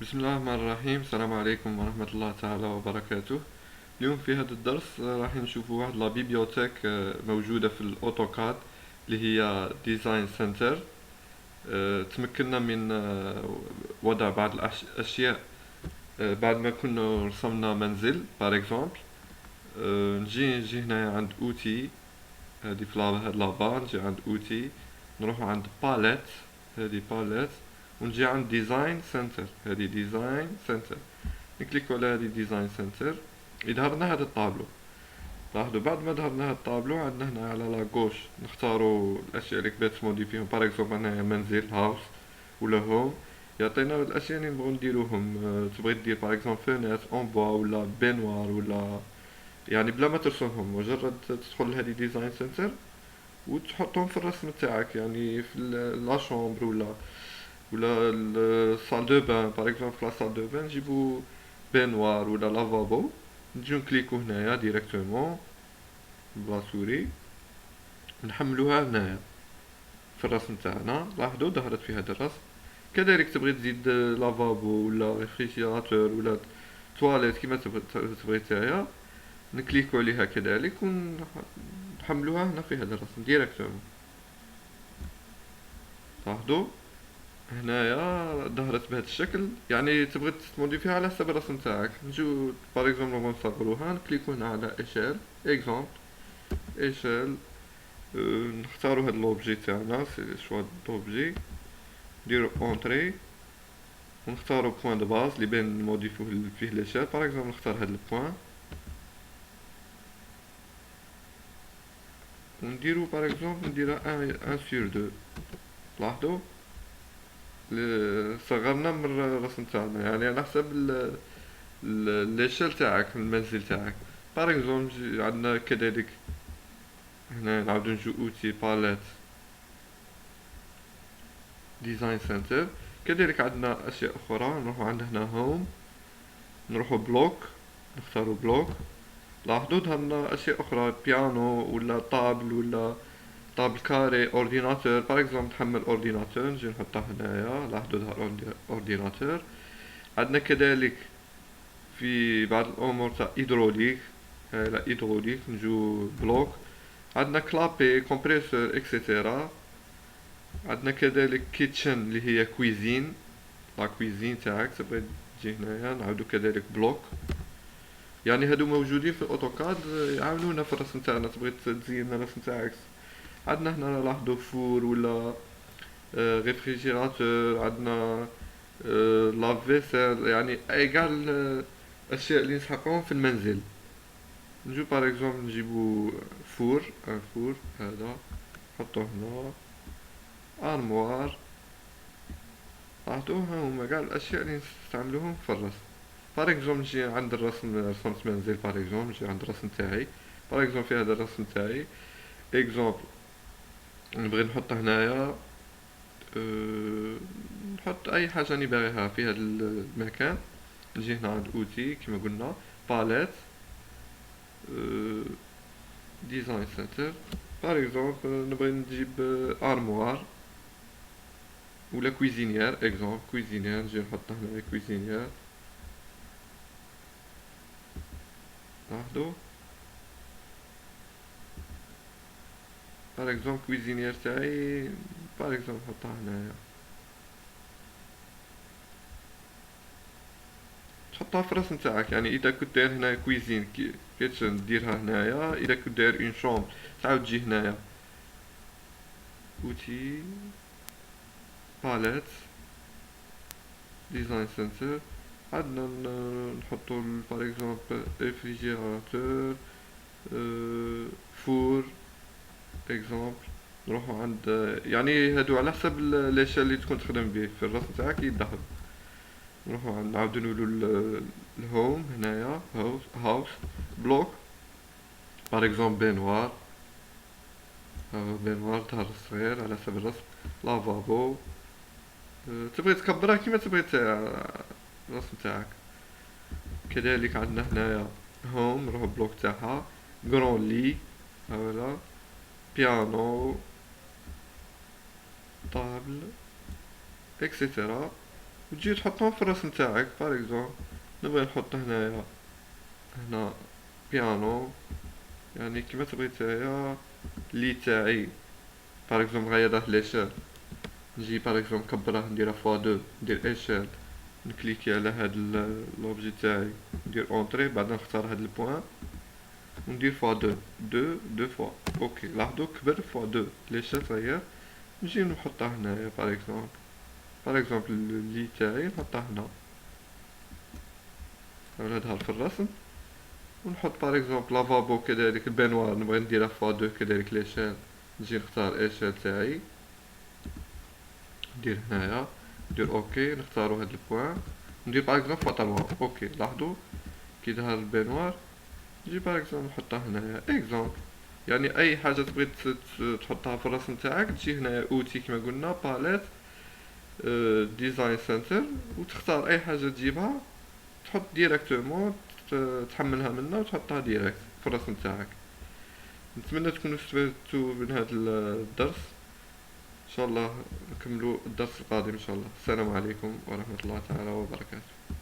بسم الله الرحمن الرحيم. السلام عليكم ورحمة الله تعالى وبركاته. اليوم في هذا الدرس راح نشوفوا واحد لا بيبيوتيك موجودة في الأوتوكاد اللي هي ديزاين سنتر. تمكننا من وضع بعض الأشياء بعد ما كنا رسمنا منزل بار اكزومبل. نجي هنا عند اوتي، هذه في هاد لابار نجي عند اوتي، نروح عند باليت، هذه باليت، ونجي عند ديزاين سنتر، هذه ديزاين سنتر. نكليكو على هذه ديزاين سنتر، يظهر لنا هذا الطابلو. لاحظوا بعد ما ظهر لنا هذا الطابلو عندنا هنا على لا غوش نختاروا الاشياء اللي كبات تموديفيهم. باغ اكزومبل هنايا منزل هاوس ولا هوم، يعطينا الاشياء اللي نبغوا نديروهم. تبغي دير باغ اكزومبل فينيت اون بوا ولا بينوار ولا، يعني بلا ما ترسمهم، مجرد تدخل لهذه ديزاين سنتر وتحطهم في الرسم تاعك، يعني في لا شومبر ولا الصال دو بان. باغ اكزومبل في لا صال دو بان نجيبو بينوار ولا لافابو، نجيو نكليكو هنايا ديريكتومون بلا سوري، نحملوها هنايا في الرسم تاعنا. لاحظوا ظهرت في هذا الرسم. كذلك تبغي تزيد لافابو ولا ريفريجيراتور ولا تواليت كيما تبغي نتايا، نكليكو عليها كذلك ونحملوها هنا في هذا الرسم ديريكتومون. لاحظوا هنايا ظهرت بهذا الشكل. يعني تبغي تموديفيها على حسب الرسم تاعك. نجيو باغ اكزومبل نبغيو نصغروها، نكليكو هنا على ايشيل اكزومبل ايشيل. نختارو هاد لوبجي تاعنا، سي شوا دوبجي، نديرو اونتري ونختارو بوان دو باز اللي بين نموديفيو فيه ليشيل. باغ اكزومبل نختار هاد البوان ونديرو باغ اكزومبل نديرها ان سور دو. لاحظوا صغرنا من الرسم تاعنا، يعني على حسب ليشيل تاعك المنزل تاعك. باغ اكزومبل عندنا كذلك هنا نعاودو نجو اوتي باليت ديزاين سنتر. كذلك عندنا اشياء اخرى، نروحو عندنا هنا هوم، نروحو بلوك، نختارو بلوك. لاحظوا ظهرنا اشياء اخرى، بيانو ولا طابل ولا طابل كاري، اورديناتور. باغ اكزومبل نحمل اورديناتور، نجي نحطه هنايا. لاحظوا ظهر اورديناتور. عندنا كذلك في بعض الامور تاع هيدروليك، لا هيدروليك نجو بلوك. عندنا كلابي كومبريسور اكسيتيرا. عندنا كذلك كيتشن اللي هي كويزين، لا كويزين تاعك تبغي تجي هنايا، نعاودو كذلك بلوك. يعني هادو موجودين في الاوتوكاد يعاونونا في الرسم تاعنا. تبغي تزين الرسم تاعك. عندنا هنا لاحظوا فور ولا ريفريجيراتور، عندنا لافيسيل، يعني اي كاع الاشياء اللي نسحقهم في المنزل. نجو بار اكزومبل نجيبو فور، ان فور هذا نحطوه هنا، ارموار. عطوها هما كاع الاشياء اللي نستعملوهم في الرسم. بار اكزومبل نجي عند الرسم، رسمت منزل بار اكزومبل، نجي عند الرسم تاعي. بار اكزومبل في هذا الرسم تاعي اكزومبل نبغي نحط هنايا نحط اي حاجه راني باغيها في هذا المكان. نجي هنا عند اوتي كما قلنا باليت ديزاين سنتر. بار اكزومبل نبغي نجيب ارموار ولا كويزينيير. اكزومبل كويزينيير نجي نحط هنا كويزينيير. لاحظوا بار اكزومبل كويزينيير تاعي، بار اكزومبل نحطها هنايا، تحطها في الرسم تاعك. يعني اذا كنت داير هنا كويزين كيتشن ديرها هنايا. اذا كنت داير اون شومبر تعاود تجي هنايا اوتي باليت ديزاين سنتر. عندنا نحطو باغ اكزومبل ريفريجيراتور، فور اكزومبل. نروحو عند، يعني هادو على حسب ليشال اللي تكون تخدم به في الرسم تاعك يدخل. نروحو عند نعاودو نولو الهوم هنايا، هاوس بلوك. باغ اكزومبل بينوار، بينوار ظهر صغير على حسب الرسم. لافابو، تبغي تكبرها كيما تبغي الرسم تاعك. كذلك عندنا هنايا هوم، نروحو بلوك تاعها، كرون لي هاولا، بيانو، طابل اكسيتيرا. وتجي تحطهم في الراس نتاعك. بار اكزومبل نبغي نحط هنا بيانو، يعني كيما تبغي نتايا لي تاعي. بار اكزومبل غير ليشيل، نجي بار اكزومبل نكبره نديرها فوا دو، ندير ايشيل، نكليكي على هاد لوبجي تاعي، ندير اونطري، بعد نختار هاد البوان وندير فوا دو، دو فوا. اوكي لاحظوا كبر فوا دو ليشيل صغير. نجي نحطها هنايا بار اكزومبل لي تاعي نحطها هنا، نظهر في الرسم. ونحط بار اكزومبل لافابو كذلك، البانوار نبغي نديرها فوا دو كذلك ليشيل، نجي نختار ايشيل تاعي، ندير هنايا، ندير اوكي، نختارو هاد البوان، ندير باغ اكزومبل فوا تالوا. اوكي لاحظوا كي ظهر البانوار. نجي باغ اكزومبل نحطها هنايا اكزومبل. يعني اي حاجه تبغي تحطها في الرسم تاعك، تجي هنايا اوتي كما قلنا باليت، ديزاين سنتر، وتختار اي حاجه تجيبها، تحط ديريكتومون، تحملها منها وتحطها ديريكت في الرسم تاعك. نتمنى تكونوا استفدتوا من هذا الدرس. ان شاء الله نكملوا الدرس القادم ان شاء الله. السلام عليكم ورحمة الله تعالى وبركاته.